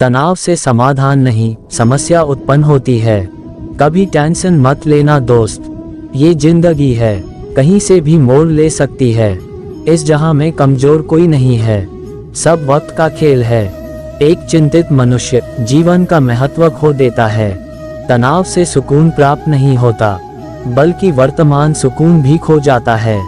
तनाव से समाधान नहीं, समस्या उत्पन्न होती है। कभी टेंशन मत लेना दोस्त, ये जिंदगी है, कहीं से भी मोड़ ले सकती है। इस जहां में कमजोर कोई नहीं है, सब वक्त का खेल है। एक चिंतित मनुष्य जीवन का महत्व खो देता है। तनाव से सुकून प्राप्त नहीं होता, बल्कि वर्तमान सुकून भी खो जाता है।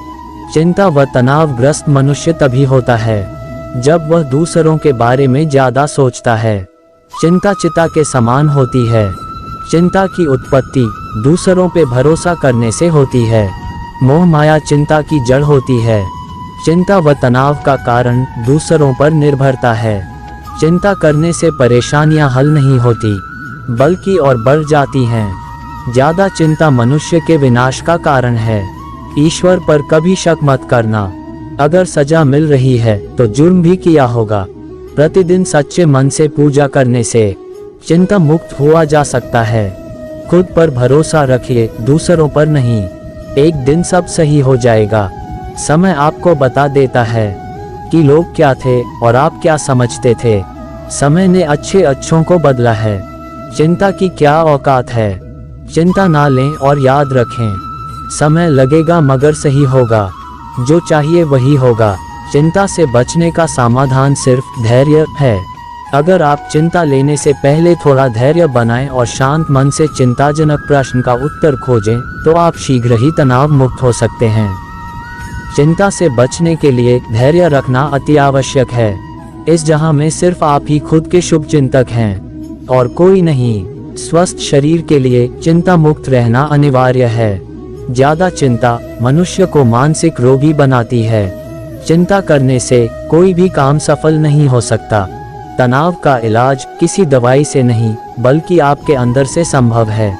चिंता व तनावग्रस्त मनुष्य तभी होता है जब वह दूसरों के बारे में ज्यादा सोचता है। चिंता चिता के समान होती है। चिंता की उत्पत्ति दूसरों पे भरोसा करने से होती है। मोह माया चिंता की जड़ होती है। चिंता व तनाव का कारण दूसरों पर निर्भरता है। चिंता करने से परेशानियां हल नहीं होती, बल्कि और बढ़ जाती हैं। ज्यादा चिंता मनुष्य के विनाश का कारण है। ईश्वर पर कभी शक मत करना। अगर सजा मिल रही है तो जुर्म भी किया होगा। प्रतिदिन सच्चे मन से पूजा करने से चिंता मुक्त हुआ जा सकता है। खुद पर भरोसा रखिए, दूसरों पर नहीं। एक दिन सब सही हो जाएगा। समय आपको बता देता है कि लोग क्या थे और आप क्या समझते थे। समय ने अच्छों को बदला है। चिंता की क्या औकात है। चिंता ना लें और याद रखें, समय लगेगा मगर सही होगा। जो चाहिए वही होगा। चिंता से बचने का समाधान सिर्फ धैर्य है। अगर आप चिंता लेने से पहले थोड़ा धैर्य बनाएं और शांत मन से चिंताजनक प्रश्न का उत्तर खोजें, तो आप शीघ्र ही तनाव मुक्त हो सकते हैं। चिंता से बचने के लिए धैर्य रखना अति आवश्यक है। इस जहां में सिर्फ आप ही खुद के शुभ चिंतक हैं और कोई नहीं। स्वस्थ शरीर के लिए चिंता मुक्त रहना अनिवार्य है। ज्यादा चिंता मनुष्य को मानसिक रोगी बनाती है। चिंता करने से कोई भी काम सफल नहीं हो सकता। तनाव का इलाज किसी दवाई से नहीं, बल्कि आपके अंदर से संभव है।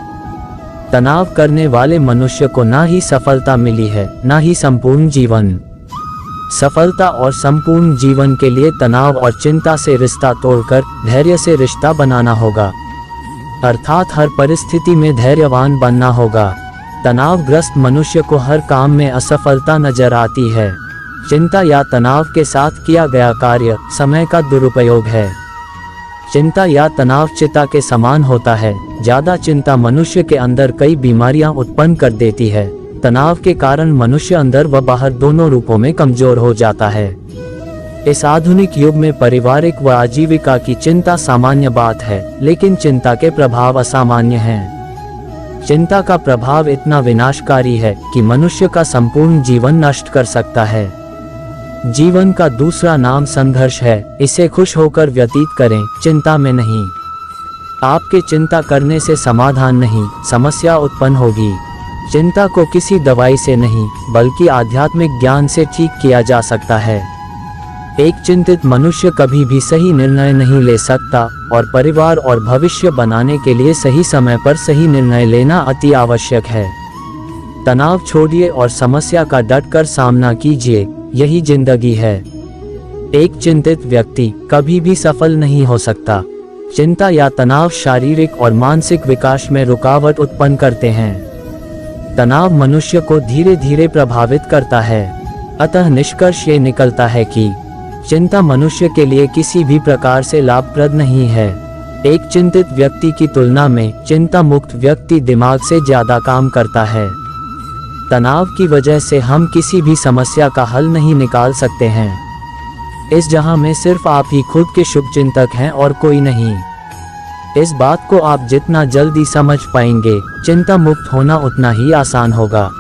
तनाव करने वाले मनुष्य को ना ही सफलता मिली है, ना ही संपूर्ण जीवन। सफलता और संपूर्ण जीवन के लिए तनाव और चिंता से रिश्ता तोड़कर धैर्य से रिश्ता बनाना होगा। अर्थात हर परिस्थिति में धैर्यवान बनना होगा। तनावग्रस्त मनुष्य को हर काम में असफलता नजर आती है। चिंता या तनाव के साथ किया गया कार्य समय का दुरुपयोग है। चिंता या तनाव चिता के समान होता है। ज्यादा चिंता मनुष्य के अंदर कई बीमारियां उत्पन्न कर देती है। तनाव के कारण मनुष्य अंदर व बाहर दोनों रूपों में कमजोर हो जाता है। इस आधुनिक युग में पारिवारिक व आजीविका की चिंता सामान्य बात है, लेकिन चिंता के प्रभाव असामान्य हैं। चिंता का प्रभाव इतना विनाशकारी है कि मनुष्य का संपूर्ण जीवन नष्ट कर सकता है। जीवन का दूसरा नाम संघर्ष है। इसे खुश होकर व्यतीत करें, चिंता में नहीं। आपके चिंता करने से समाधान नहीं, समस्या उत्पन्न होगी। चिंता को किसी दवाई से नहीं, बल्कि आध्यात्मिक ज्ञान से ठीक किया जा सकता है। एक चिंतित मनुष्य कभी भी सही निर्णय नहीं ले सकता और परिवार और भविष्य बनाने के लिए सही समय पर सही निर्णय लेना अति आवश्यक है। तनाव छोड़िए और समस्या का डटकर सामना कीजिए, यही जिंदगी है। एक चिंतित व्यक्ति कभी भी सफल नहीं हो सकता। चिंता या तनाव शारीरिक और मानसिक विकास में रुकावट उत्पन्न करते हैं। तनाव मनुष्य को धीरे धीरे प्रभावित करता है। अतः निष्कर्ष ये निकलता है कि चिंता मनुष्य के लिए किसी भी प्रकार से लाभप्रद नहीं है। एक चिंतित व्यक्ति की तुलना में चिंता मुक्त व्यक्ति दिमाग से ज्यादा काम करता है। तनाव की वजह से हम किसी भी समस्या का हल नहीं निकाल सकते हैं। इस जहां में सिर्फ आप ही खुद के शुभ चिंतक हैं और कोई नहीं। इस बात को आप जितना जल्दी समझ पाएंगे, चिंता मुक्त होना उतना ही आसान होगा।